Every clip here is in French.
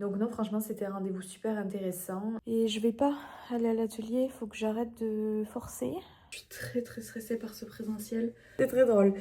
Donc non, franchement, c'était un rendez-vous super intéressant. Et je vais pas aller à l'atelier, il faut que j'arrête de forcer. Je suis très très stressée par ce présentiel. C'est très drôle.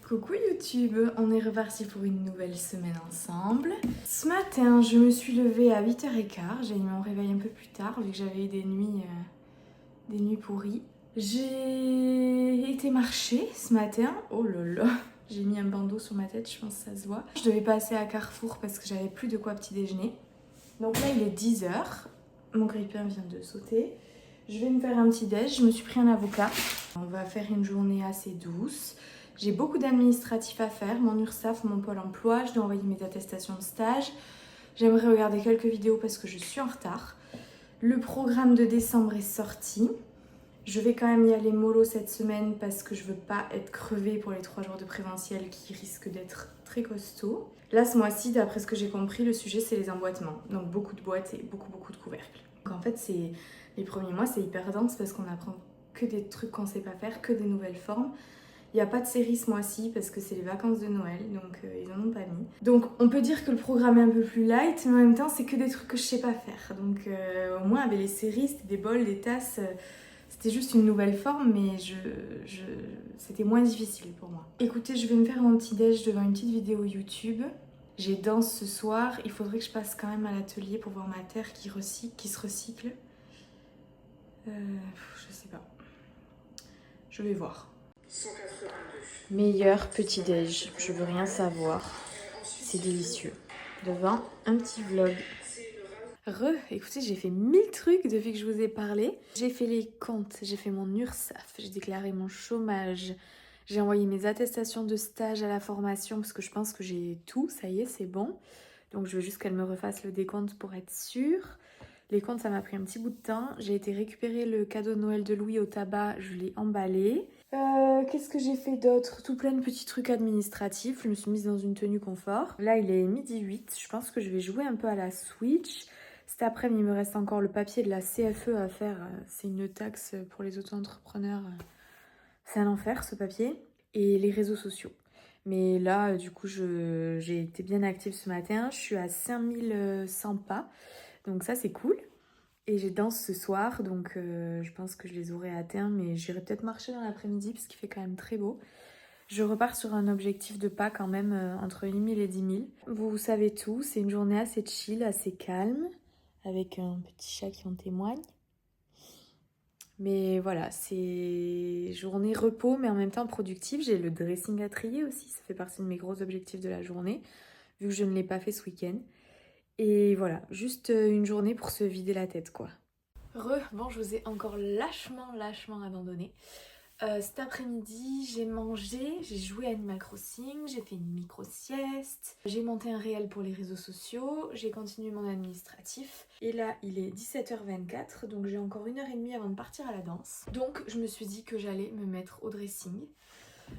Coucou YouTube, on est reparti pour une nouvelle semaine ensemble. Ce matin, je me suis levée à 8h15, j'ai mis mon réveil un peu plus tard vu que j'avais eu des nuits pourries. J'ai été marcher ce matin, oh là là, j'ai mis un bandeau sur ma tête, je pense que ça se voit. Je devais passer à Carrefour parce que j'avais plus de quoi petit déjeuner. Donc là il est 10h, mon grille-pain vient de sauter. Je vais me faire un petit déj, je me suis pris un avocat. On va faire une journée assez douce. J'ai beaucoup d'administratifs à faire, mon URSSAF, mon pôle emploi, je dois envoyer mes attestations de stage. J'aimerais regarder quelques vidéos parce que je suis en retard. Le programme de décembre est sorti. Je vais quand même y aller mollo cette semaine parce que je veux pas être crevée pour les 3 jours de présentiel qui risquent d'être très costauds. Là, ce mois-ci, d'après ce que j'ai compris, le sujet c'est les emboîtements. Donc beaucoup de boîtes et beaucoup de couvercles. Donc en fait, les premiers mois, c'est hyper dense parce qu'on apprend que des trucs qu'on sait pas faire, que des nouvelles formes. Il n'y a pas de série ce mois-ci parce que c'est les vacances de Noël, donc ils en ont pas mis. Donc on peut dire que le programme est un peu plus light, mais en même temps c'est que des trucs que je sais pas faire. Donc au moins avec les séries, c'était des bols, des tasses, c'était juste une nouvelle forme, mais c'était moins difficile pour moi. Écoutez, je vais me faire mon petit déj devant une petite vidéo YouTube. J'ai danse ce soir, il faudrait que je passe quand même à l'atelier pour voir ma terre qui se recycle. Je sais pas. Je vais voir. 182. Meilleur petit déj, je veux rien savoir. C'est délicieux. Devant un petit vlog. Écoutez, j'ai fait 1000 trucs depuis que je vous ai parlé. J'ai fait les comptes, j'ai fait mon URSSAF, j'ai déclaré mon chômage, j'ai envoyé mes attestations de stage à la formation parce que je pense que j'ai tout, ça y est, c'est bon. Donc je veux juste qu'elle me refasse le décompte pour être sûre. Les comptes, ça m'a pris un petit bout de temps. J'ai été récupérer le cadeau de Noël de Louis au tabac, je l'ai emballé. Qu'est-ce que j'ai fait d'autre? Tout plein de petits trucs administratifs. Je me suis mise dans une tenue confort. Là, il est 12h08. Je pense que je vais jouer un peu à la Switch. Cet après-midi, il me reste encore le papier de la CFE à faire. C'est une taxe pour les auto-entrepreneurs. C'est un enfer, ce papier. Et les réseaux sociaux. Mais là, du coup, j'ai été bien active ce matin. Je suis à 5100 pas. Donc ça, c'est cool. Et j'ai danse ce soir, donc je pense que je les aurai atteints, mais j'irai peut-être marcher dans l'après-midi parce qu'il fait quand même très beau. Je repars sur un objectif de pas quand même entre 8000 et 10 000. Vous savez tout, c'est une journée assez chill, assez calme, avec un petit chat qui en témoigne. Mais voilà, c'est journée repos, mais en même temps productive. J'ai le dressing à trier aussi, ça fait partie de mes gros objectifs de la journée, vu que je ne l'ai pas fait ce week-end. Et voilà, juste une journée pour se vider la tête, quoi. Bon, je vous ai encore lâchement abandonné. Cet après-midi, j'ai mangé, j'ai joué à Animal Crossing, j'ai fait une micro-sieste, j'ai monté un réel pour les réseaux sociaux, j'ai continué mon administratif. Et là, il est 17h24, donc j'ai encore 1h30 avant de partir à la danse. Donc, je me suis dit que j'allais me mettre au dressing.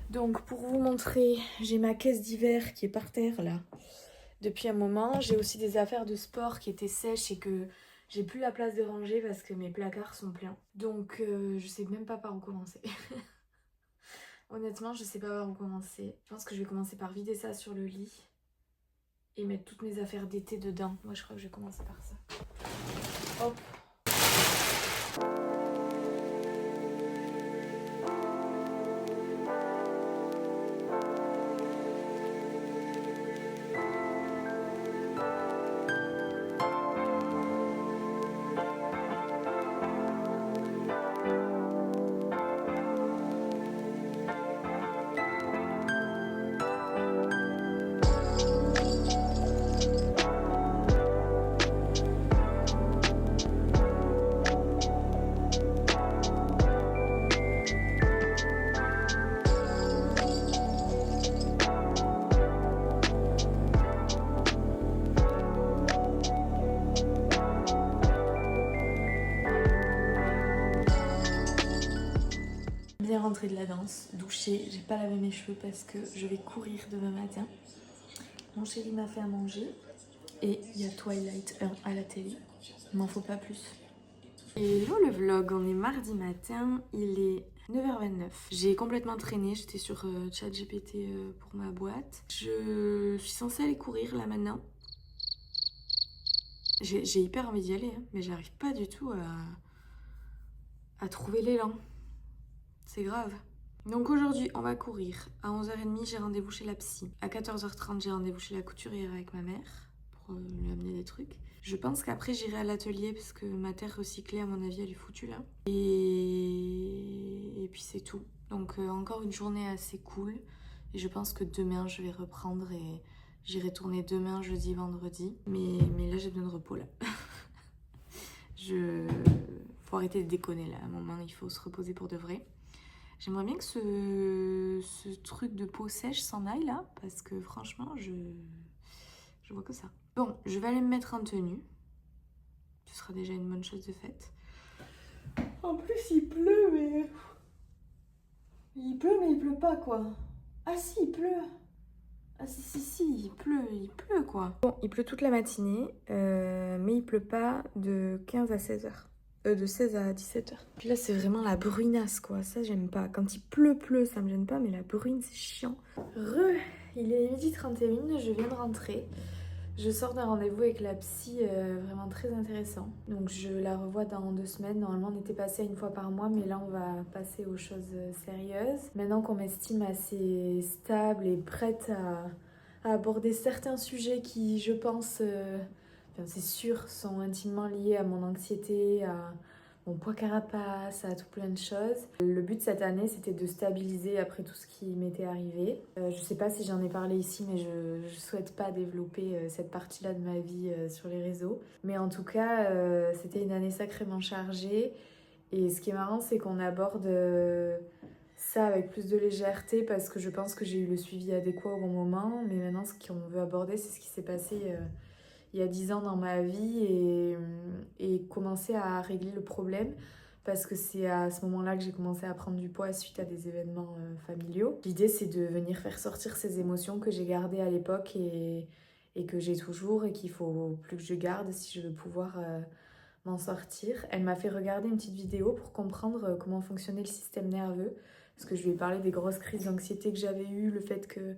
Donc, pour vous montrer, j'ai ma caisse d'hiver qui est par terre, là. Depuis un moment, j'ai aussi des affaires de sport qui étaient sèches et que j'ai plus la place de ranger parce que mes placards sont pleins. Donc je sais même pas par où commencer. Honnêtement, je sais pas par où commencer. Je pense que je vais commencer par vider ça sur le lit et mettre toutes mes affaires d'été dedans. Moi, je crois que je vais commencer par ça. Hop. rentrée de la danse, douchée, j'ai pas lavé mes cheveux parce que je vais courir demain matin. Mon chéri m'a fait à manger et il y a Twilight 1 à la télé. Il m'en faut pas plus. Hello le vlog, on est mardi matin, il est 9h29. J'ai complètement traîné, j'étais sur ChatGPT pour ma boîte. Je suis censée aller courir là maintenant. J'ai hyper envie d'y aller, hein, mais j'arrive pas du tout à trouver l'élan. C'est grave. Donc aujourd'hui, on va courir. À 11h30, j'ai rendez-vous chez la psy. À 14h30, j'ai rendez-vous chez la couturière avec ma mère pour lui amener des trucs. Je pense qu'après, j'irai à l'atelier parce que ma terre recyclée, à mon avis, elle est foutue là. Et puis c'est tout. Donc encore une journée assez cool. Et je pense que demain, je vais reprendre et j'irai tourner demain, jeudi, vendredi. Mais là, j'ai besoin de repos là. Faut arrêter de déconner là. À un moment, il faut se reposer pour de vrai. J'aimerais bien que ce truc de peau sèche s'en aille là, parce que franchement, je vois que ça. Bon, je vais aller me mettre en tenue. Ce sera déjà une bonne chose de faite. En plus, il pleut, mais... Il pleut, mais il pleut pas, quoi. Ah si, il pleut. Ah si, il pleut, quoi. Bon, il pleut toute la matinée, mais il pleut pas de 15 à 16h. De 16 à 17h. Puis là, c'est vraiment la bruinasse, quoi. Ça, j'aime pas. Quand il pleut, ça me gêne pas, mais la bruine, c'est chiant. Il est 12h31, je viens de rentrer. Je sors d'un rendez-vous avec la psy, vraiment très intéressant. Donc, je la revois dans 2 semaines. Normalement, on était passé 1 fois par mois, mais là, on va passer aux choses sérieuses. Maintenant qu'on m'estime assez stable et prête à aborder certains sujets qui, je pense... Enfin, c'est sûr, sont intimement liés à mon anxiété, à mon poids carapace, à tout plein de choses. Le but cette année, c'était de stabiliser après tout ce qui m'était arrivé. Je sais pas si j'en ai parlé ici, mais je souhaite pas développer cette partie-là de ma vie sur les réseaux. Mais en tout cas, c'était une année sacrément chargée. Et ce qui est marrant, c'est qu'on aborde ça avec plus de légèreté parce que je pense que j'ai eu le suivi adéquat au bon moment. Mais maintenant, ce qu'on veut aborder, c'est ce qui s'est passé... il y a 10 ans dans ma vie et commencer à régler le problème parce que c'est à ce moment-là que j'ai commencé à prendre du poids suite à des événements familiaux. L'idée, c'est de venir faire sortir ces émotions que j'ai gardées à l'époque et que j'ai toujours et qu'il faut plus que je garde si je veux pouvoir m'en sortir. Elle m'a fait regarder une petite vidéo pour comprendre comment fonctionnait le système nerveux parce que je lui ai parlé des grosses crises d'anxiété que j'avais eues, le fait que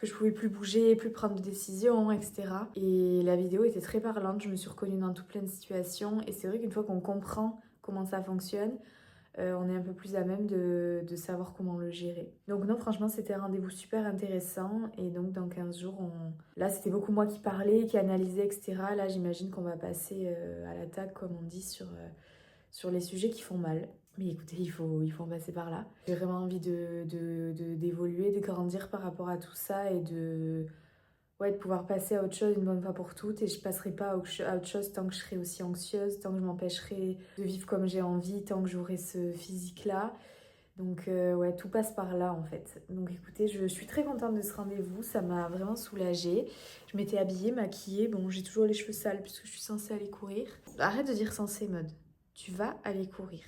je pouvais plus bouger, plus prendre de décisions, etc. Et la vidéo était très parlante, je me suis reconnue dans tout plein de situations. Et c'est vrai qu'une fois qu'on comprend comment ça fonctionne, on est un peu plus à même de savoir comment le gérer. Donc non, franchement, c'était un rendez-vous super intéressant. Et donc dans 15 jours, là, c'était beaucoup moi qui parlais, qui analysais, etc. Là, j'imagine qu'on va passer à l'attaque, comme on dit, sur les sujets qui font mal. Mais écoutez, il faut en passer par là. J'ai vraiment envie d'évoluer, de grandir par rapport à tout ça et de pouvoir passer à autre chose une bonne fois pour toutes. Et je passerai pas à autre chose tant que je serai aussi anxieuse, tant que je m'empêcherai de vivre comme j'ai envie, tant que j'aurai ce physique-là. Donc tout passe par là en fait. Donc écoutez, je suis très contente de ce rendez-vous, ça m'a vraiment soulagée. Je m'étais habillée, maquillée, bon j'ai toujours les cheveux sales puisque je suis censée aller courir. Arrête de dire censée mode, tu vas aller courir.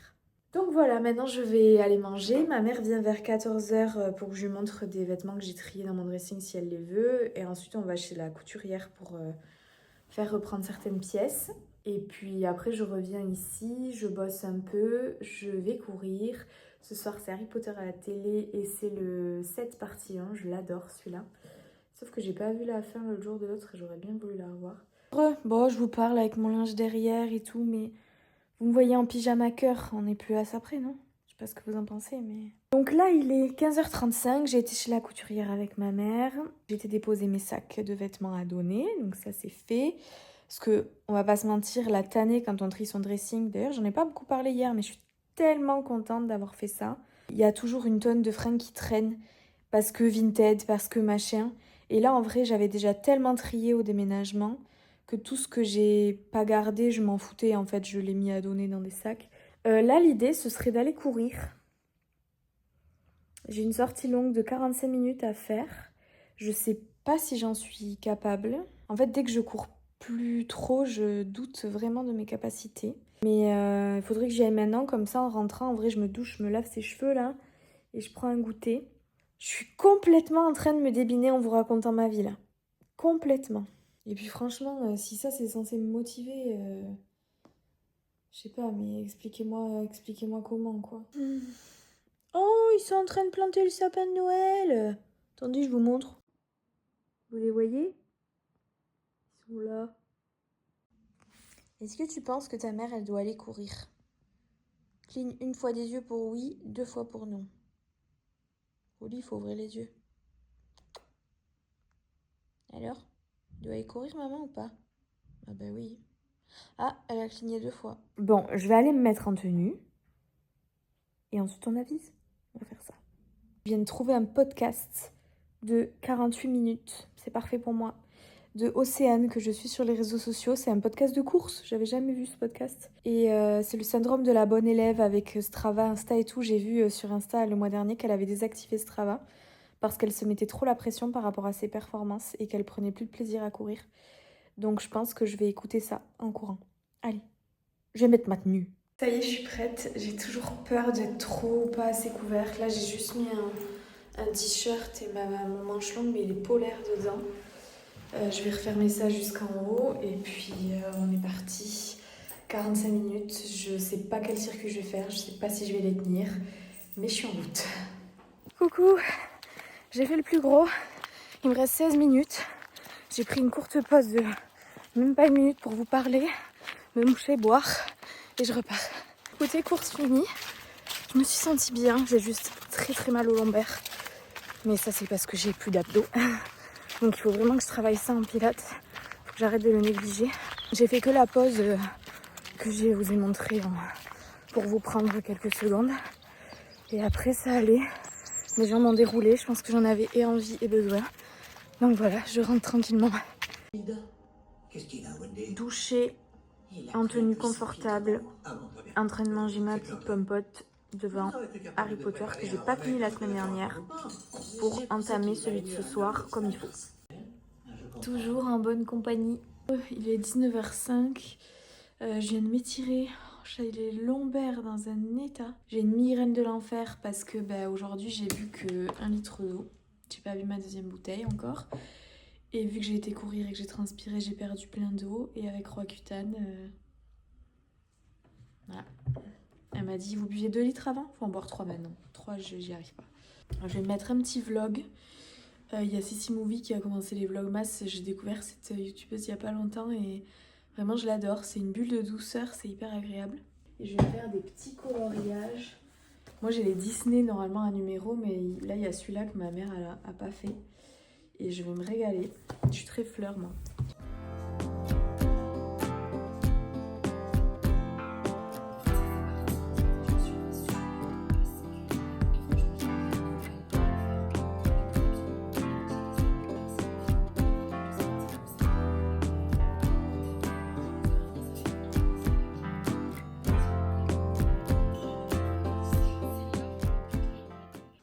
Donc voilà, maintenant je vais aller manger. Ma mère vient vers 14h pour que je lui montre des vêtements que j'ai triés dans mon dressing si elle les veut. Et ensuite on va chez la couturière pour faire reprendre certaines pièces. Et puis après je reviens ici, je bosse un peu, je vais courir. Ce soir c'est Harry Potter à la télé et c'est le 7 partie 1, je l'adore celui-là. Sauf que j'ai pas vu la fin le jour de l'autre et j'aurais bien voulu la revoir. Bon, je vous parle avec mon linge derrière et tout, mais... Vous me voyez en pyjama cœur, on n'est plus à ça près, non? Je sais pas ce que vous en pensez, mais... Donc là, il est 15h35, j'ai été chez la couturière avec ma mère. J'ai été déposer mes sacs de vêtements à donner, donc ça c'est fait. Parce que, on va pas se mentir, la tannée quand on trie son dressing, d'ailleurs j'en ai pas beaucoup parlé hier, mais je suis tellement contente d'avoir fait ça. Il y a toujours une tonne de fringues qui traînent, parce que Vinted, parce que machin. Et là, en vrai, j'avais déjà tellement trié au déménagement que tout ce que j'ai pas gardé, je m'en foutais. En fait, je l'ai mis à donner dans des sacs. Là, l'idée, ce serait d'aller courir. J'ai une sortie longue de 45 minutes à faire. Je sais pas si j'en suis capable. En fait, dès que je cours plus trop, je doute vraiment de mes capacités. Mais il faudrait que j'y aille maintenant. Comme ça, en rentrant, en vrai, je me douche, je me lave ces cheveux, là. et je prends un goûter. Je suis complètement en train de me débiner en vous racontant ma vie là. Complètement. Et puis franchement, si ça c'est censé me motiver, je sais pas, mais expliquez-moi comment quoi. Oh, ils sont en train de planter le sapin de Noël. Attendez, je vous montre. Vous les voyez? Ils sont là. Est-ce que tu penses que ta mère, elle doit aller courir? Cligne une fois des yeux pour oui, 2 fois pour non. Oli, il faut ouvrir les yeux. Alors? Elle doit aller courir, maman, ou pas? Ah bah oui. Ah, elle a cligné 2 fois. Bon, je vais aller me mettre en tenue. Et ensuite, on avise. On va faire ça. Je viens de trouver un podcast de 48 minutes. C'est parfait pour moi. De Océane, que je suis sur les réseaux sociaux. C'est un podcast de course. J'avais jamais vu ce podcast. Et c'est le syndrome de la bonne élève avec Strava, Insta et tout. J'ai vu sur Insta le mois dernier qu'elle avait désactivé Strava parce qu'elle se mettait trop la pression par rapport à ses performances et qu'elle prenait plus de plaisir à courir. Donc je pense que je vais écouter ça en courant. Allez, je vais mettre ma tenue. Ça y est, je suis prête. J'ai toujours peur d'être trop ou pas assez couverte. Là, j'ai juste mis un t-shirt et mon manche longue, mais il est polaire dedans. Je vais refermer ça jusqu'en haut et puis on est parti. 45 minutes. Je sais pas quel circuit je vais faire. Je sais pas si je vais les tenir, mais je suis en route. Coucou, j'ai fait le plus gros. Il me reste 16 minutes. J'ai pris une courte pause de même pas 1 minute pour vous parler, me moucher, boire et je repars. Côté course finie, je me suis sentie bien. J'ai juste très très mal au lombaire. Mais ça c'est parce que j'ai plus d'abdos. Donc il faut vraiment que je travaille ça en pilates. Faut que j'arrête de le négliger. J'ai fait que la pause que je vous ai montrée pour vous prendre quelques secondes. Et après ça allait. Mes jambes ont déroulé. Je pense que j'en avais et envie et besoin. Donc voilà, je rentre tranquillement. Doucher, en tenue confortable, en train de manger ma petite pompote devant Harry Potter que j'ai pas fini la semaine dernière pour entamer celui de ce soir comme il faut. Toujours en bonne compagnie. Il est 19h05. Je viens de m'étirer. J'ai les lombaires dans un état. J'ai une migraine de l'enfer parce que aujourd'hui j'ai bu que 1 litre d'eau. J'ai pas bu ma deuxième bouteille encore. Et vu que j'ai été courir et que j'ai transpiré, j'ai perdu plein d'eau. Et avec Roaccutane, voilà. Elle m'a dit, vous buviez 2 litres avant? Faut en boire 3 maintenant. 3, j'y arrive pas. Alors, je vais mettre un petit vlog. Il y a Sissi Movie qui a commencé les vlogmas. J'ai découvert cette youtubeuse il y a pas longtemps et vraiment je l'adore. C'est une bulle de douceur, c'est hyper agréable. Et je vais faire des petits coloriages. Moi j'ai les Disney normalement à numéro, mais là il y a celui-là que ma mère a pas fait. Et je vais me régaler. Je suis très fleur moi.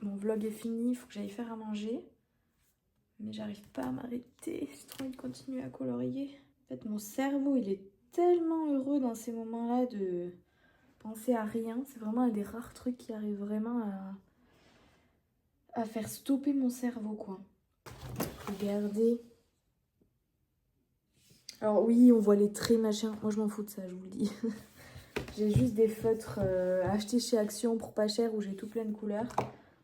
Mon vlog est fini, il faut que j'aille faire à manger. Mais j'arrive pas à m'arrêter, j'ai trop envie de continuer à colorier. En fait, mon cerveau, il est tellement heureux dans ces moments-là de penser à rien. C'est vraiment un des rares trucs qui arrive vraiment à faire stopper mon cerveau, quoi. Regardez. Alors oui, on voit les traits, machin. Moi, je m'en fous de ça, je vous le dis. J'ai juste des feutres achetés chez Action pour pas cher où j'ai tout plein de couleurs.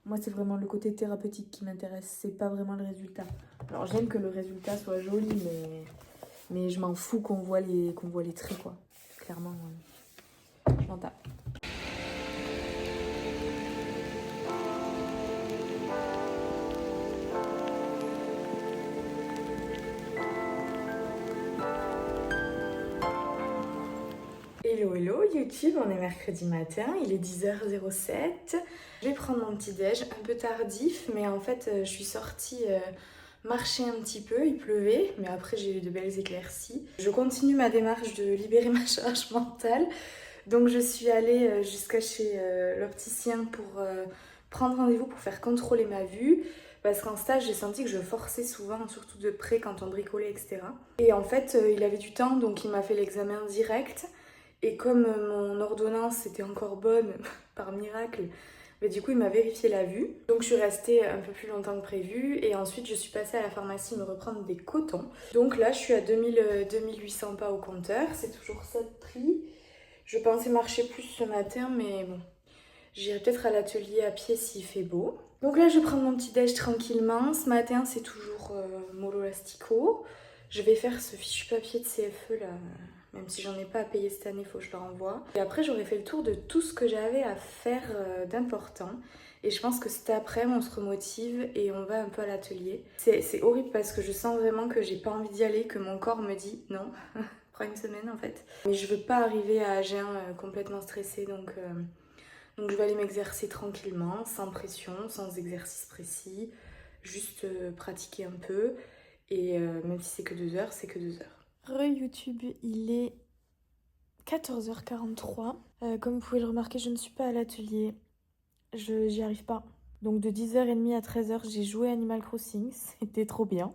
Moi, c'est vraiment le côté thérapeutique qui m'intéresse. C'est pas vraiment le résultat. Alors, j'aime que le résultat soit joli, mais je m'en fous qu'on voit les traits, quoi. Clairement, je m'en tape. Hello hello YouTube, on est mercredi matin, il est 10h07. Je vais prendre mon petit déj, un peu tardif, mais en fait je suis sortie marcher un petit peu, il pleuvait, mais après j'ai eu de belles éclaircies. Je continue ma démarche de libérer ma charge mentale, donc je suis allée jusqu'à chez l'opticien pour prendre rendez-vous pour faire contrôler ma vue. Parce qu'en stage, j'ai senti que je forçais souvent, surtout de près quand on bricolait, etc. Et en fait, il avait du temps, donc il m'a fait l'examen direct. Et comme mon ordonnance était encore bonne, par miracle, Mais du coup, il m'a vérifié la vue. Donc je suis restée un peu plus longtemps que prévu. Et ensuite, je suis passée à la pharmacie me reprendre des cotons. Donc là, je suis à 2800 pas au compteur. C'est toujours ça de prix. Je pensais marcher plus ce matin, mais bon. J'irai peut-être à l'atelier à pied s'il fait beau. Donc là, je vais prendre mon petit déj tranquillement. Ce matin, c'est toujours mollo lastico. Je vais faire ce fichu papier de CFE là. Même si j'en ai pas à payer cette année, il faut que je le renvoie. Et après, j'aurais fait le tour de tout ce que j'avais à faire d'important. Et je pense que cet après-midi, on se remotive et on va un peu à l'atelier. C'est horrible parce que je sens vraiment que j'ai pas envie d'y aller, que mon corps me dit non, prends une semaine en fait. Mais je veux pas arriver à Agen complètement stressée, donc je vais aller m'exercer tranquillement, sans pression, sans exercice précis, juste pratiquer un peu. Et même si c'est que 2 heures, c'est que 2 heures. YouTube, il est 14h43. Comme vous pouvez le remarquer, je ne suis pas à l'atelier. J'y arrive pas. Donc de 10h30 à 13h, j'ai joué à Animal Crossing. C'était trop bien.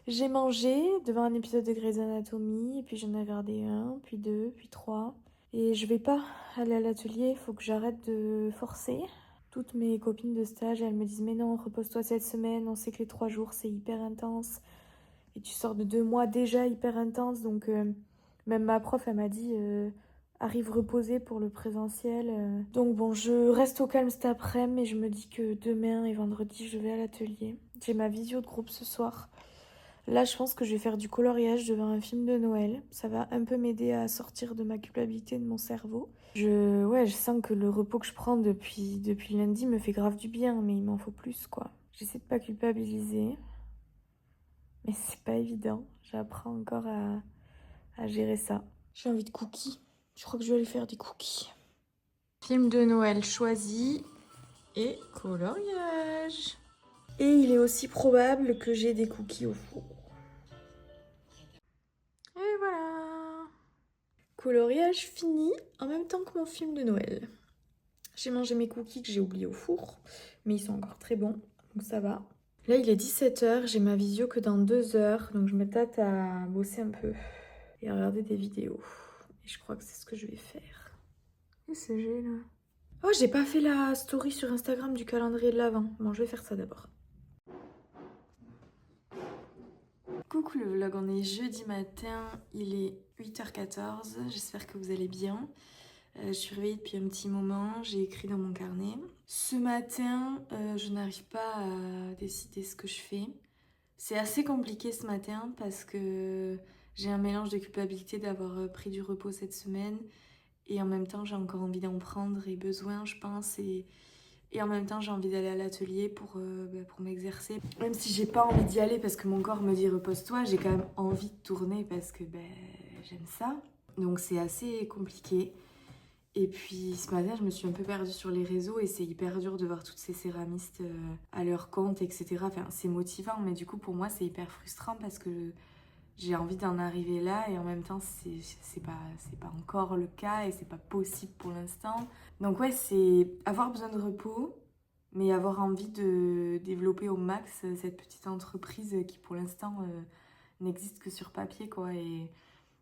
J'ai mangé devant un épisode de Grey's Anatomy. Et puis j'en ai regardé un, puis deux, puis trois. Et je vais pas aller à l'atelier. Il faut que j'arrête de forcer. Toutes mes copines de stage, elles me disent « Mais non, repose-toi cette semaine. On sait que les 3 jours, c'est hyper intense. Et tu sors de 2 mois déjà hyper intense. » Donc même ma prof, elle m'a dit arrive reposée pour le présentiel. Donc bon, je reste au calme cet après-midi, mais je me dis que demain et vendredi, je vais à l'atelier. J'ai ma visio de groupe ce soir. Là, je pense que je vais faire du coloriage devant un film de Noël. Ça va un peu m'aider à sortir de ma culpabilité de mon cerveau. Je sens que le repos que je prends depuis lundi me fait grave du bien, mais il m'en faut plus, quoi. J'essaie de pas culpabiliser, mais c'est pas évident. J'apprends encore à gérer ça. J'ai envie de cookies. Je crois que je vais aller faire des cookies. Film de Noël choisi et coloriage. Et il est aussi probable que j'ai des cookies au four. Et voilà. Coloriage fini en même temps que mon film de Noël. J'ai mangé mes cookies que j'ai oubliés au four, mais ils sont encore très bons, donc ça va. Là, il est 17h, j'ai ma visio que dans 2 heures, donc je me tâte à bosser un peu et à regarder des vidéos. Et je crois que c'est ce que je vais faire. Qu'est-ce que j'ai là? Oh, j'ai pas fait la story sur Instagram du calendrier de l'Avent. Bon, je vais faire ça d'abord. Coucou le vlog, on est jeudi matin, il est 8h14, j'espère que vous allez bien. Je suis réveillée depuis un petit moment, j'ai écrit dans mon carnet. Ce matin, je n'arrive pas à décider ce que je fais. C'est assez compliqué ce matin parce que j'ai un mélange de culpabilité d'avoir pris du repos cette semaine et en même temps j'ai encore envie d'en prendre et besoin, je pense, et en même temps j'ai envie d'aller à l'atelier pour m'exercer. Même si j'ai pas envie d'y aller parce que mon corps me dit repose-toi, j'ai quand même envie de tourner parce que j'aime ça. Donc c'est assez compliqué. Et puis ce matin, je me suis un peu perdue sur les réseaux et c'est hyper dur de voir toutes ces céramistes à leur compte, etc. Enfin, c'est motivant, mais du coup, pour moi, c'est hyper frustrant parce que j'ai envie d'en arriver là et en même temps, c'est pas encore le cas et c'est pas possible pour l'instant. Donc ouais, c'est avoir besoin de repos, mais avoir envie de développer au max cette petite entreprise qui, pour l'instant, n'existe que sur papier, quoi. Et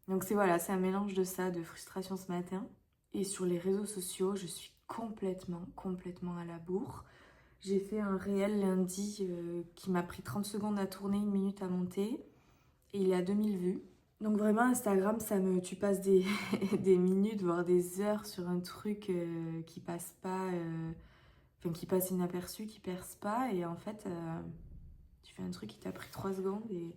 donc c'est un mélange de ça, de frustration ce matin. Et sur les réseaux sociaux, je suis complètement à la bourre. J'ai fait un réel lundi qui m'a pris 30 secondes à tourner, 1 minute à monter. Et il est à 2000 vues. Donc vraiment, Instagram, tu passes des, des minutes, voire des heures sur un truc qui passe pas... qui passe inaperçu, qui perce pas. Et en fait, tu fais un truc qui t'a pris 3 secondes et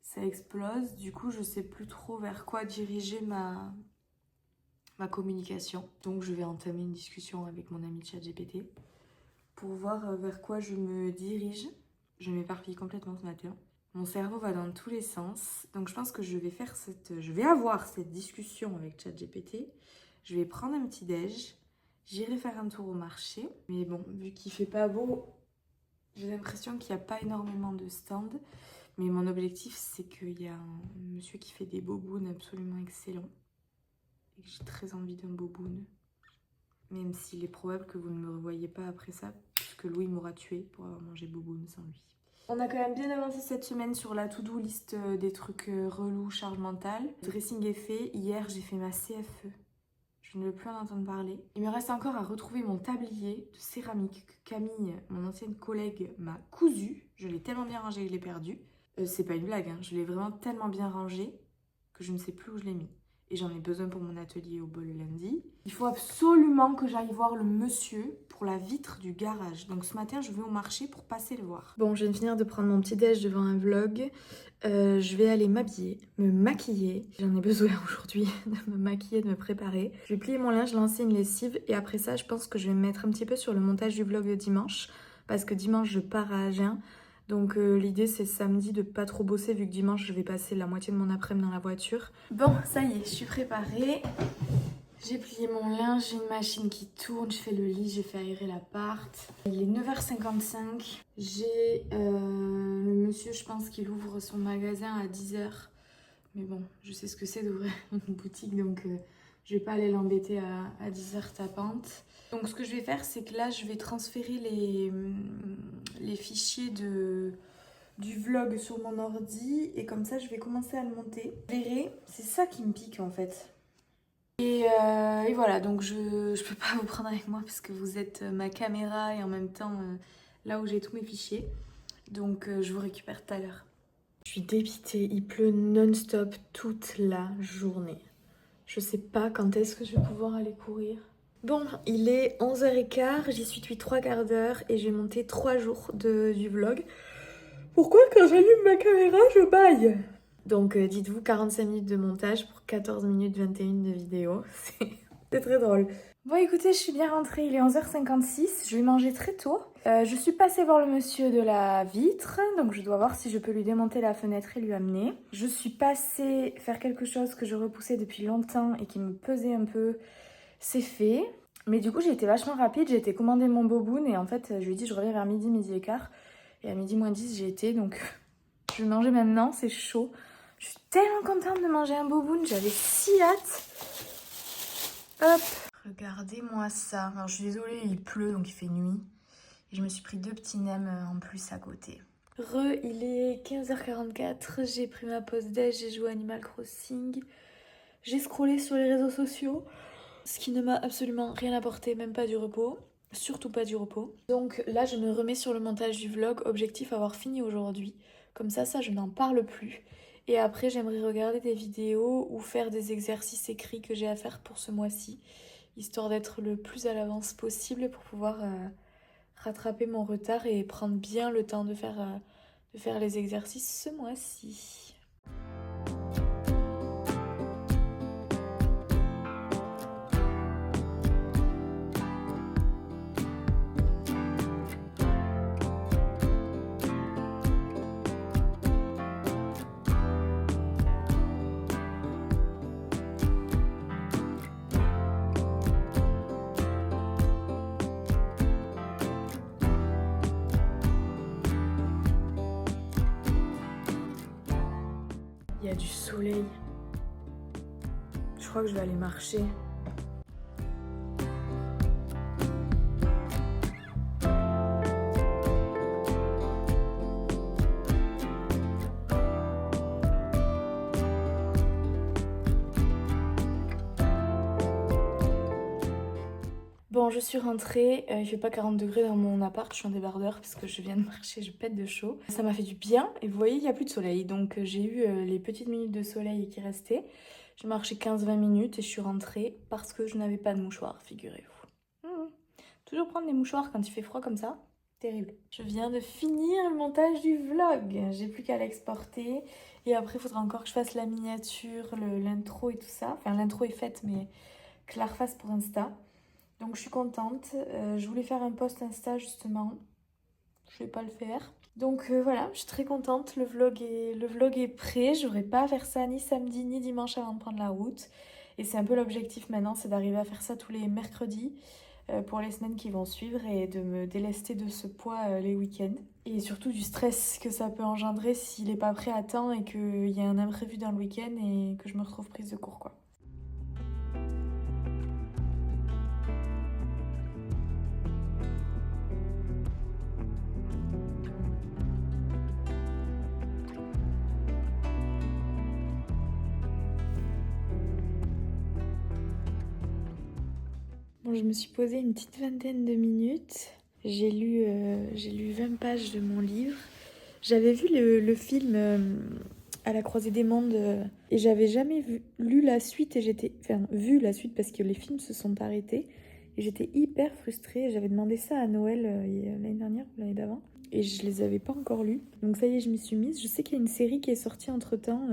ça explose. Du coup, je sais plus trop vers quoi diriger ma communication. Donc je vais entamer une discussion avec mon ami ChatGPT pour voir vers quoi je me dirige. Je m'éparpille complètement ce matin. Mon cerveau va dans tous les sens. Donc je pense que je vais avoir cette discussion avec ChatGPT. Je vais prendre un petit déj. J'irai faire un tour au marché. Mais bon, vu qu'il fait pas beau, j'ai l'impression qu'il n'y a pas énormément de stands. Mais mon objectif, c'est qu'il y a un monsieur qui fait des bobounes absolument excellents. Et que j'ai très envie d'un boboon. Même s'il est probable que vous ne me revoyez pas après ça, puisque Louis m'aura tué pour avoir mangé boboon sans lui. On a quand même bien avancé cette semaine sur la to-do list des trucs relous, charge mentale. Le dressing est fait. Hier, j'ai fait ma CFE. Je ne veux plus en entendre parler. Il me reste encore à retrouver mon tablier de céramique que Camille, mon ancienne collègue, m'a cousu. Je l'ai tellement bien rangé que je l'ai perdu. C'est pas une blague, hein. Je l'ai vraiment tellement bien rangé que je ne sais plus où je l'ai mis. Et j'en ai besoin pour mon atelier au bol lundi. Il faut absolument que j'aille voir le monsieur pour la vitre du garage. Donc ce matin, je vais au marché pour passer le voir. Bon, je viens de finir de prendre mon petit déj devant un vlog. Je vais aller m'habiller, me maquiller. J'en ai besoin aujourd'hui de me maquiller, de me préparer. Je vais plier mon linge, lancer une lessive. Et après ça, je pense que je vais me mettre un petit peu sur le montage du vlog de dimanche. Parce que dimanche, je pars à Agen. Donc l'idée c'est samedi de pas trop bosser vu que dimanche je vais passer la moitié de mon après-midi dans la voiture. Bon, ça y est, je suis préparée. J'ai plié mon linge, j'ai une machine qui tourne, je fais le lit, j'ai fait aérer l'appart. Il est 9h55. J'ai le monsieur, je pense qu'il ouvre son magasin à 10h. Mais bon, je sais ce que c'est d'ouvrir une boutique, donc je vais pas aller l'embêter à 10h tapante. Donc ce que je vais faire, c'est que là, je vais transférer les fichiers du vlog sur mon ordi. Et comme ça, je vais commencer à le monter. Vous verrez, c'est ça qui me pique en fait. Et voilà, donc je peux pas vous prendre avec moi parce que vous êtes ma caméra et en même temps là où j'ai tous mes fichiers. Donc je vous récupère tout à l'heure. Je suis dépitée, il pleut non-stop toute la journée. Je sais pas quand est-ce que je vais pouvoir aller courir. Bon, il est 11h15, j'y suis depuis 3 quarts d'heure et j'ai monté 3 jours du vlog. Pourquoi quand j'allume ma caméra, je baille? Donc dites-vous 45 minutes de montage pour 14 minutes 21 de vidéo. C'est très drôle. Bon écoutez, je suis bien rentrée, il est 11h56, je vais manger très tôt. Je suis passée voir le monsieur de la vitre, donc je dois voir si je peux lui démonter la fenêtre et lui amener. Je suis passée faire quelque chose que je repoussais depuis longtemps et qui me pesait un peu. C'est fait, mais du coup j'ai été vachement rapide, j'ai été commander mon boboon et en fait je lui ai dit je reviens vers midi et quart. Et à midi moins 10 j'ai été, donc je vais manger maintenant, c'est chaud. Je suis tellement contente de manger un boboon, j'avais si hâte. Hop, regardez-moi ça. Alors je suis désolée, il pleut donc il fait nuit. Et je me suis pris 2 petits nems en plus à côté. Il est 15h44, j'ai pris ma pause déj, j'ai joué à Animal Crossing. J'ai scrollé sur les réseaux sociaux. Ce qui ne m'a absolument rien apporté, même pas du repos. Surtout pas du repos. Donc là, je me remets sur le montage du vlog. Objectif avoir fini aujourd'hui. Comme ça, je n'en parle plus. Et après, j'aimerais regarder des vidéos ou faire des exercices écrits que j'ai à faire pour ce mois-ci. Histoire d'être le plus à l'avance possible pour pouvoir rattraper mon retard et prendre bien le temps de faire les exercices ce mois-ci. Il y a du soleil. Je crois que je vais aller marcher. Bon, je suis rentrée, il fait pas 40 degrés dans mon appart, je suis en débardeur parce que je viens de marcher, je pète de chaud. Ça m'a fait du bien et vous voyez, il n'y a plus de soleil. Donc j'ai eu les petites minutes de soleil qui restaient. J'ai marché 15-20 minutes et je suis rentrée parce que je n'avais pas de mouchoir, figurez-vous. Toujours prendre des mouchoirs quand il fait froid comme ça, terrible. Je viens de finir le montage du vlog, j'ai plus qu'à l'exporter. Et après, il faudra encore que je fasse la miniature, l'intro et tout ça. Enfin, l'intro est faite, mais que je la refasse pour Insta. Donc je suis contente, je voulais faire un post Insta justement, je vais pas le faire. Donc voilà, je suis très contente, le vlog est prêt, j'aurai pas à faire ça ni samedi ni dimanche avant de prendre la route. Et c'est un peu l'objectif maintenant, c'est d'arriver à faire ça tous les mercredis pour les semaines qui vont suivre et de me délester de ce poids les week-ends. Et surtout du stress que ça peut engendrer s'il n'est pas prêt à temps et qu'il y a un imprévu dans le week-end et que je me retrouve prise de court quoi. je me suis posée une petite vingtaine de minutes. J'ai lu 20 pages de mon livre. J'avais vu le film À la croisée des mondes et j'avais jamais lu la suite vu la suite parce que les films se sont arrêtés et j'étais hyper frustrée. J'avais demandé ça à Noël l'année dernière ou l'année d'avant et je les avais pas encore lus. Donc ça y est, je m'y suis mise. Je sais qu'il y a une série qui est sortie entre-temps.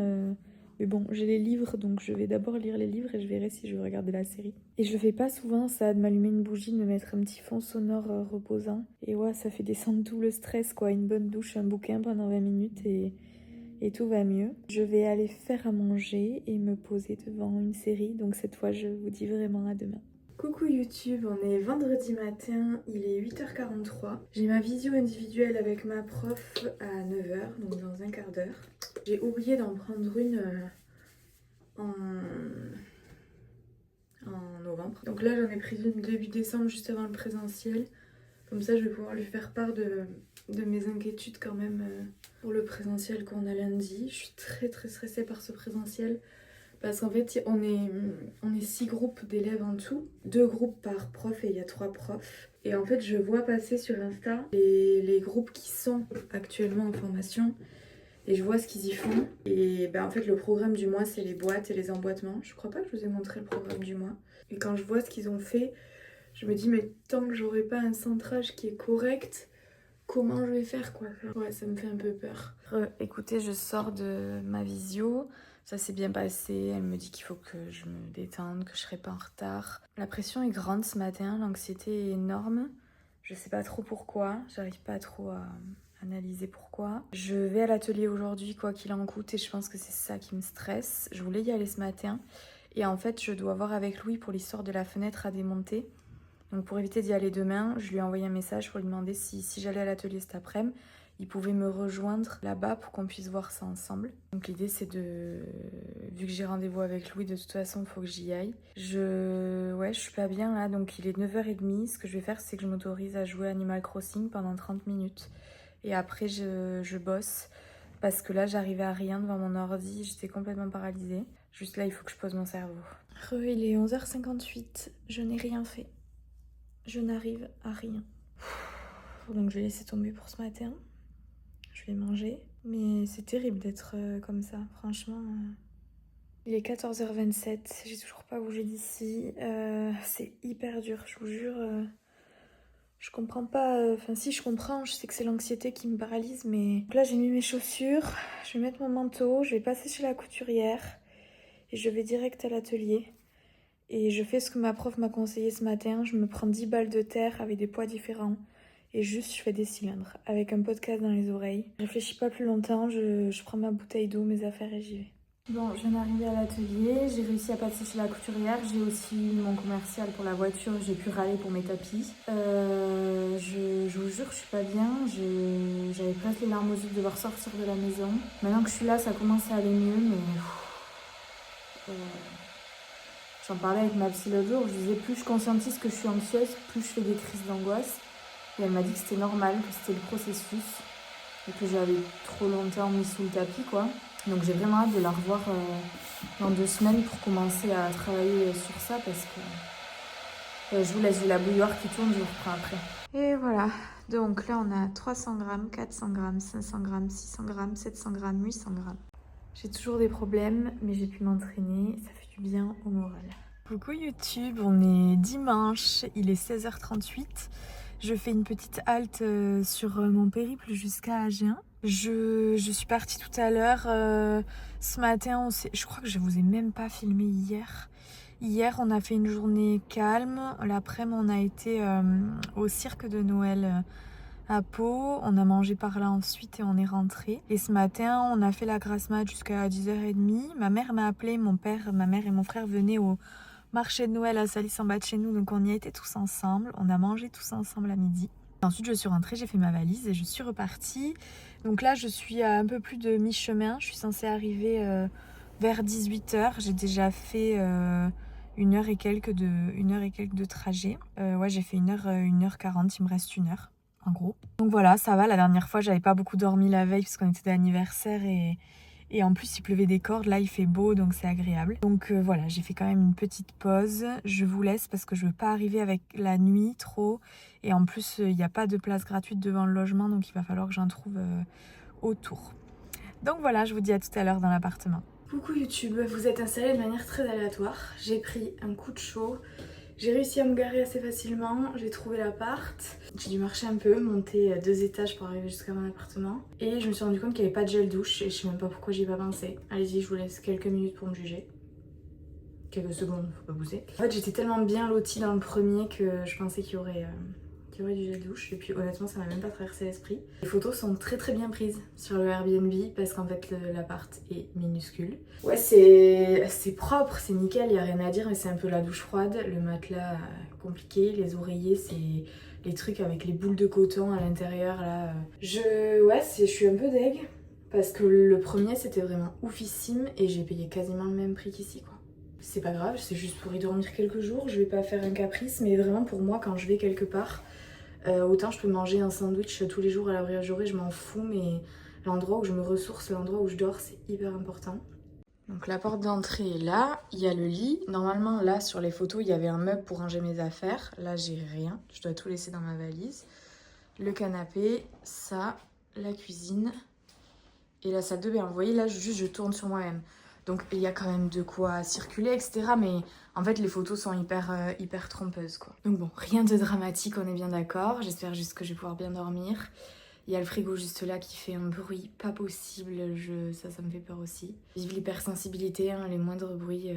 Mais bon, j'ai les livres, donc je vais d'abord lire les livres et je verrai si je veux regarder la série. Et je fais pas souvent ça, de m'allumer une bougie, de me mettre un petit fond sonore reposant. Et ouais, ça fait descendre tout le stress, quoi. Une bonne douche, un bouquin pendant 20 minutes et tout va mieux. Je vais aller faire à manger et me poser devant une série. Donc cette fois, je vous dis vraiment à demain. Coucou YouTube, on est vendredi matin, il est 8h43. J'ai ma visio individuelle avec ma prof à 9h, donc dans un quart d'heure. J'ai oublié d'en prendre une en novembre. Donc là j'en ai pris une début décembre juste avant le présentiel. Comme ça je vais pouvoir lui faire part de mes inquiétudes quand même pour le présentiel qu'on a lundi. Je suis très stressée par ce présentiel. Parce qu'en fait, on est 6 groupes d'élèves en tout. 2 groupes par prof et il y a 3 profs. Et en fait, je vois passer sur Insta les groupes qui sont actuellement en formation. Et je vois ce qu'ils y font. Et en fait, le programme du mois, c'est les boîtes et les emboîtements. Je crois pas que je vous ai montré le programme du mois. Et quand je vois ce qu'ils ont fait, je me dis, mais tant que j'aurai pas un centrage qui est correct, comment je vais faire quoi? Ouais, ça me fait un peu peur. Écoutez, je sors de ma visio. Ça s'est bien passé. Elle me dit qu'il faut que je me détende, que je serai pas en retard. La pression est grande ce matin, l'anxiété est énorme. Je sais pas trop pourquoi. J'arrive pas trop à analyser pourquoi. Je vais à l'atelier aujourd'hui, quoi qu'il en coûte, et je pense que c'est ça qui me stresse. Je voulais y aller ce matin. Et en fait, je dois voir avec Louis pour l'histoire de la fenêtre à démonter. Donc pour éviter d'y aller demain, je lui ai envoyé un message pour lui demander si j'allais à l'atelier cet après-midi, il pouvait me rejoindre là-bas pour qu'on puisse voir ça ensemble. Donc l'idée c'est vu que j'ai rendez-vous avec Louis, de toute façon il faut que j'y aille. Je suis pas bien là, donc il est 9h30. Ce que je vais faire c'est que je m'autorise à jouer à Animal Crossing pendant 30 minutes. Et après je bosse. Parce que là j'arrivais à rien devant mon ordi, j'étais complètement paralysée. Juste là il faut que je pose mon cerveau. Il est 11h58, je n'ai rien fait. Je n'arrive à rien. Donc je vais laisser tomber pour ce matin. Je vais manger. Mais c'est terrible d'être comme ça, franchement. Il est 14h27, j'ai toujours pas bougé d'ici. C'est hyper dur, je vous jure. Je comprends pas. Enfin, si je comprends, je sais que c'est l'anxiété qui me paralyse, mais. Donc là, j'ai mis mes chaussures, je vais mettre mon manteau, je vais passer chez la couturière et je vais direct à l'atelier. Et je fais ce que ma prof m'a conseillé ce matin. Je me prends 10 balles de terre avec des poids différents. Et juste, je fais des cylindres avec un podcast dans les oreilles. Je réfléchis pas plus longtemps. Je prends ma bouteille d'eau, mes affaires et j'y vais. Bon, je viens d'arriver à l'atelier. J'ai réussi à passer chez la couturière. J'ai aussi eu mon commercial pour la voiture. J'ai pu râler pour mes tapis. Je vous jure, je suis pas bien. J'avais presque les larmes aux yeux de devoir sortir de la maison. Maintenant que je suis là, ça commence à aller mieux, mais... J'en parlais avec ma psy l'autre jour, je disais plus je conscientise que je suis anxieuse, plus je fais des crises d'angoisse. Et elle m'a dit que c'était normal, que c'était le processus et que j'avais trop longtemps mis sous le tapis, quoi. Donc j'ai vraiment hâte de la revoir dans 2 semaines pour commencer à travailler sur ça parce que je vous laisse la bouilloire qui tourne, je vous reprends après. Et voilà, donc là on a 300 grammes, 400 grammes, 500 grammes, 600 grammes, 700 grammes, 800 grammes. J'ai toujours des problèmes, mais j'ai pu m'entraîner, ça fait du bien au moral. Coucou YouTube, on est dimanche, il est 16h38. Je fais une petite halte sur mon périple jusqu'à Agen. Je suis partie tout à l'heure. Ce matin, je crois que je vous ai même pas filmé hier. Hier, on a fait une journée calme. L'après-midi, on a été au cirque de Noël à Pau, on a mangé par là ensuite et on est rentré. Et ce matin, on a fait la grasse mat jusqu'à 10h30. Ma mère m'a appelé, mon père, ma mère et mon frère venaient au marché de Noël à Salis en bas de chez nous. Donc on y a été tous ensemble, on a mangé tous ensemble à midi. Ensuite, je suis rentrée, j'ai fait ma valise et je suis repartie. Donc là, je suis à un peu plus de mi-chemin. Je suis censée arriver vers 18h. J'ai déjà fait 1h et quelques de trajet. Ouais, j'ai fait 1h40, il me reste 1h. En gros. Donc voilà, ça va. La dernière fois, j'avais pas beaucoup dormi la veille parce qu'on était d'anniversaire et Et en plus il pleuvait des cordes, là il fait beau donc c'est agréable. Donc voilà, j'ai fait quand même une petite pause. Je vous laisse parce que je veux pas arriver avec la nuit trop. Et en plus il n'y a pas de place gratuite devant le logement donc il va falloir que j'en trouve autour. Donc voilà, je vous dis à tout à l'heure dans l'appartement. Coucou YouTube, vous êtes installés de manière très aléatoire. J'ai pris un coup de chaud. J'ai réussi à me garer assez facilement, j'ai trouvé l'appart. J'ai dû marcher un peu, monter 2 étages pour arriver jusqu'à mon appartement. Et je me suis rendu compte qu'il n'y avait pas de gel douche et je sais même pas pourquoi j'y ai pas pensé. Allez-y, je vous laisse quelques minutes pour me juger. Quelques secondes, faut pas bouger. En fait, j'étais tellement bien lotie dans le premier que je pensais qu'il y aurait du gel douche. Et puis honnêtement, ça m'a même pas traversé l'esprit. Les photos sont très très bien prises sur le Airbnb parce qu'en fait l'appart est minuscule. Ouais, c'est propre, c'est nickel, il y a rien à dire, mais c'est un peu la douche froide. Le matelas compliqué, les oreillers, c'est les trucs avec les boules de coton à l'intérieur là. Je suis un peu deg parce que le premier c'était vraiment oufissime et j'ai payé quasiment le même prix qu'ici quoi. C'est pas grave, c'est juste pour y dormir quelques jours, je vais pas faire un caprice, mais vraiment pour moi quand je vais quelque part, autant je peux manger un sandwich tous les jours à la brioche, je m'en fous, mais l'endroit où je me ressource, l'endroit où je dors, c'est hyper important. Donc la porte d'entrée est là, il y a le lit. Normalement là sur les photos il y avait un meuble pour ranger mes affaires, là j'ai rien, je dois tout laisser dans ma valise. Le canapé, ça, la cuisine et la salle de bain. Vous voyez là je tourne sur moi-même. Donc il y a quand même de quoi circuler, etc. Mais en fait les photos sont hyper trompeuses quoi. Donc bon, rien de dramatique, on est bien d'accord. J'espère juste que je vais pouvoir bien dormir. Il y a le frigo juste là qui fait un bruit pas possible, ça me fait peur aussi. Vive l'hypersensibilité, hein, les moindres bruits,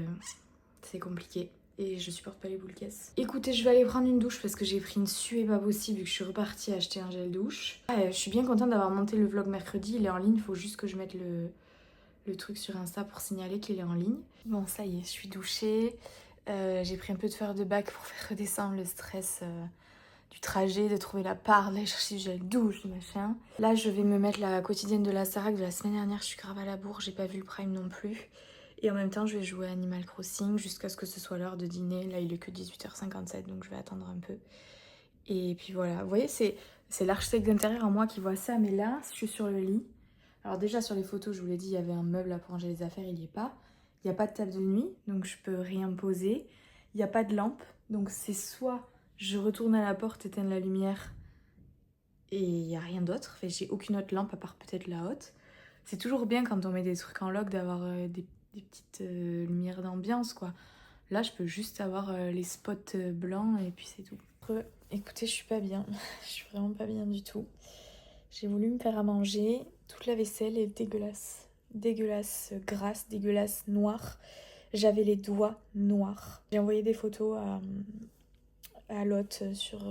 c'est compliqué. Et je supporte pas les boules caisses. Écoutez, je vais aller prendre une douche parce que j'ai pris une suée pas possible vu que je suis repartie acheter un gel douche. Je suis bien contente d'avoir monté le vlog mercredi, il est en ligne, il faut juste que je mette le truc sur Insta pour signaler qu'il est en ligne. Bon, ça y est, je suis douchée. J'ai pris un peu de fer de bac pour faire redescendre le stress du trajet, de trouver la part, d'aller chercher du gel douche, du machin. Là, je vais me mettre la quotidienne de la Starac de la semaine dernière. Je suis grave à la bourre, j'ai pas vu le Prime non plus. Et en même temps, je vais jouer à Animal Crossing jusqu'à ce que ce soit l'heure de dîner. Là, il est que 18h57, donc je vais attendre un peu. Et puis voilà, vous voyez, c'est l'architecte d'intérieur en moi qui voit ça. Mais là, je suis sur le lit. Alors déjà sur les photos, je vous l'ai dit, il y avait un meuble là pour ranger les affaires, il n'y est pas. Il n'y a pas de table de nuit, donc je peux rien poser. Il n'y a pas de lampe, donc c'est soit je retourne à la porte, éteindre la lumière et il n'y a rien d'autre. Enfin, j'ai aucune autre lampe à part peut-être la haute. C'est toujours bien quand on met des trucs en loc d'avoir des petites lumières d'ambiance quoi. Là je peux juste avoir les spots blancs et puis c'est tout. Écoutez, je suis pas bien, je suis vraiment pas bien du tout. J'ai voulu me faire à manger, toute la vaisselle est dégueulasse. Dégueulasse, grasse, dégueulasse, noire. J'avais les doigts noirs. J'ai envoyé des photos à l'hôte sur...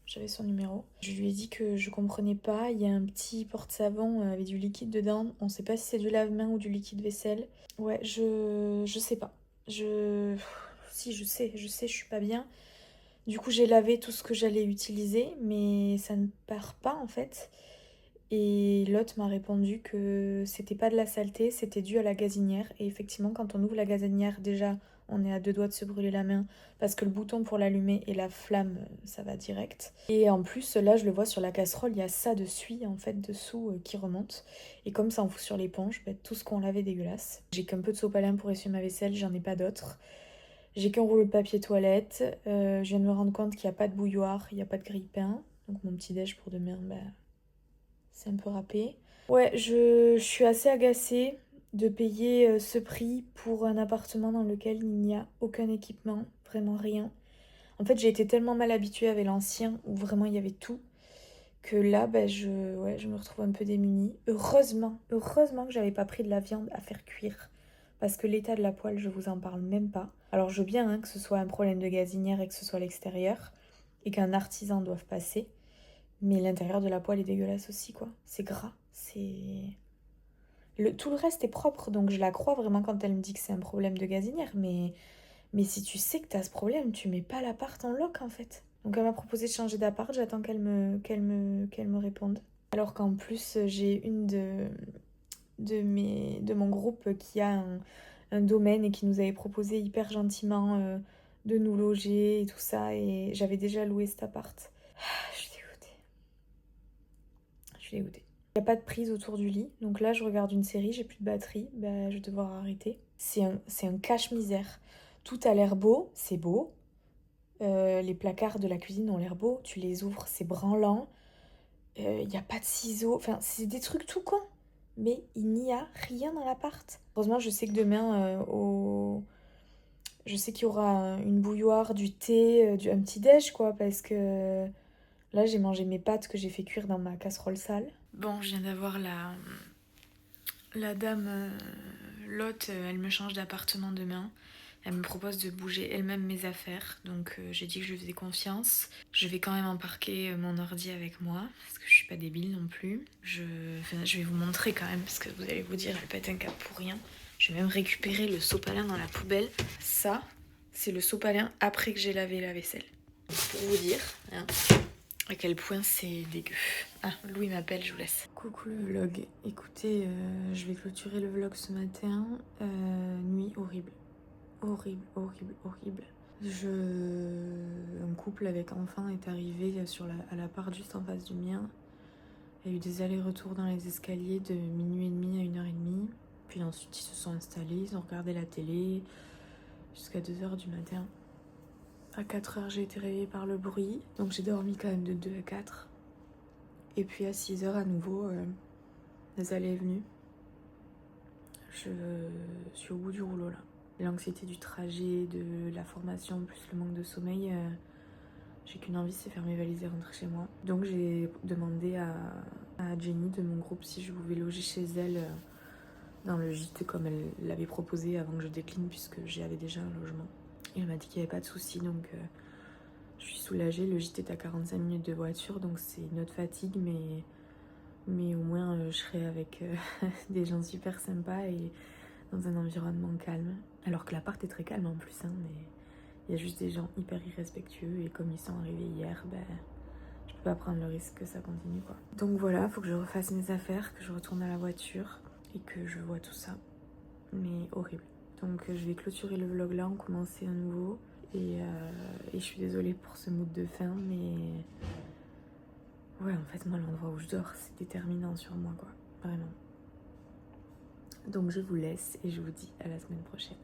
j'avais son numéro. Je lui ai dit que je comprenais pas. Il y a un petit porte-savon avec du liquide dedans. On sait pas si c'est du lave-main ou du liquide vaisselle. Ouais, je sais pas. Si, je sais, je suis pas bien. Du coup, j'ai lavé tout ce que j'allais utiliser, mais ça ne part pas en fait. Et l'hôte m'a répondu que c'était pas de la saleté, c'était dû à la gazinière. Et effectivement, quand on ouvre la gazinière, déjà, on est à 2 doigts de se brûler la main parce que le bouton pour l'allumer et la flamme, ça va direct. Et en plus, là, je le vois sur la casserole, il y a ça de suie en fait dessous qui remonte. Et comme ça, on fout sur l'éponge, tout ce qu'on lavait dégueulasse. J'ai qu'un peu de sopalin pour essuyer ma vaisselle, j'en ai pas d'autre. J'ai qu'un rouleau de papier toilette. Je viens de me rendre compte qu'il n'y a pas de bouilloire, il n'y a pas de grille-pain. Donc mon petit déj pour demain, c'est un peu râpé. Ouais, je suis assez agacée de payer ce prix pour un appartement dans lequel il n'y a aucun équipement, vraiment rien. En fait, j'ai été tellement mal habituée avec l'ancien où vraiment il y avait tout que là, je me retrouve un peu démunie. Heureusement que j'avais pas pris de la viande à faire cuire. Parce que l'état de la poêle, je vous en parle même pas. Alors je veux bien que ce soit un problème de gazinière et que ce soit à l'extérieur et qu'un artisan doive passer. Mais l'intérieur de la poêle est dégueulasse aussi, quoi. C'est gras, tout le reste est propre, donc je la crois vraiment quand elle me dit que c'est un problème de gazinière. Mais si tu sais que t'as ce problème, tu mets pas l'appart en loc, en fait. Donc elle m'a proposé de changer d'appart, j'attends qu'elle me réponde. Alors qu'en plus, j'ai une de mon groupe qui a un domaine et qui nous avait proposé hyper gentiment de nous loger et tout ça. Et j'avais déjà loué cet appart. Je suis dégoûtée. Il n'y a pas de prise autour du lit. Donc là, je regarde une série, j'ai plus de batterie. Bah, je vais devoir arrêter. C'est un cache-misère. Tout a l'air beau, c'est beau. Les placards de la cuisine ont l'air beaux. Tu les ouvres, c'est branlant. Il n'y a pas de ciseaux. Enfin, c'est des trucs tout cons. Mais il n'y a rien dans l'appart. Heureusement, je sais que demain, je sais qu'il y aura une bouilloire, du thé, un petit déj, quoi. Parce que là, j'ai mangé mes pâtes que j'ai fait cuire dans ma casserole sale. Bon, je viens d'avoir la dame, l'hôte, elle me change d'appartement demain. Elle me propose de bouger elle-même mes affaires, donc j'ai dit que je lui faisais confiance. Je vais quand même embarquer mon ordi avec moi, parce que je suis pas débile non plus. Je vais vous montrer quand même, parce que vous allez vous dire, elle pète un câble pour rien. Je vais même récupérer le sopalin dans la poubelle. Ça, c'est le sopalin après que j'ai lavé la vaisselle. Pour vous dire, hein, à quel point c'est dégueu. Ah, Louis m'appelle, je vous laisse. Coucou le vlog. Écoutez, je vais clôturer le vlog ce matin. Nuit horrible. Horrible, horrible, horrible. Un couple avec enfant est arrivé à l'appart juste en face du mien. Il y a eu des allers-retours dans les escaliers de minuit et demi à 1h30. Puis ensuite, ils se sont installés, ils ont regardé la télé jusqu'à 2h du matin. À 4h, j'ai été réveillée par le bruit. Donc j'ai dormi quand même de 2 à 4. Et puis à 6h, à nouveau, les allées et venues. Je suis au bout du rouleau là. L'anxiété du trajet, de la formation, plus le manque de sommeil, j'ai qu'une envie, c'est faire mes valises et rentrer chez moi. Donc j'ai demandé à Jenny de mon groupe si je pouvais loger chez elle dans le gîte comme elle l'avait proposé avant que je décline, puisque j'avais déjà un logement. Et elle m'a dit qu'il n'y avait pas de souci, donc je suis soulagée. Le gîte est à 45 minutes de voiture, donc c'est une autre fatigue, mais au moins je serai avec des gens super sympas et dans un environnement calme. Alors que l'appart est très calme en plus, hein, mais il y a juste des gens hyper irrespectueux et comme ils sont arrivés hier, ben, je peux pas prendre le risque que ça continue, quoi. Donc voilà, faut que je refasse mes affaires, que je retourne à la voiture et que je vois tout ça. Mais horrible. Donc je vais clôturer le vlog là, on commençait à nouveau. Et je suis désolée pour ce mood de fin, mais ouais, en fait, moi, l'endroit où je dors, c'est déterminant sur moi, quoi. Vraiment. Donc je vous laisse et je vous dis à la semaine prochaine.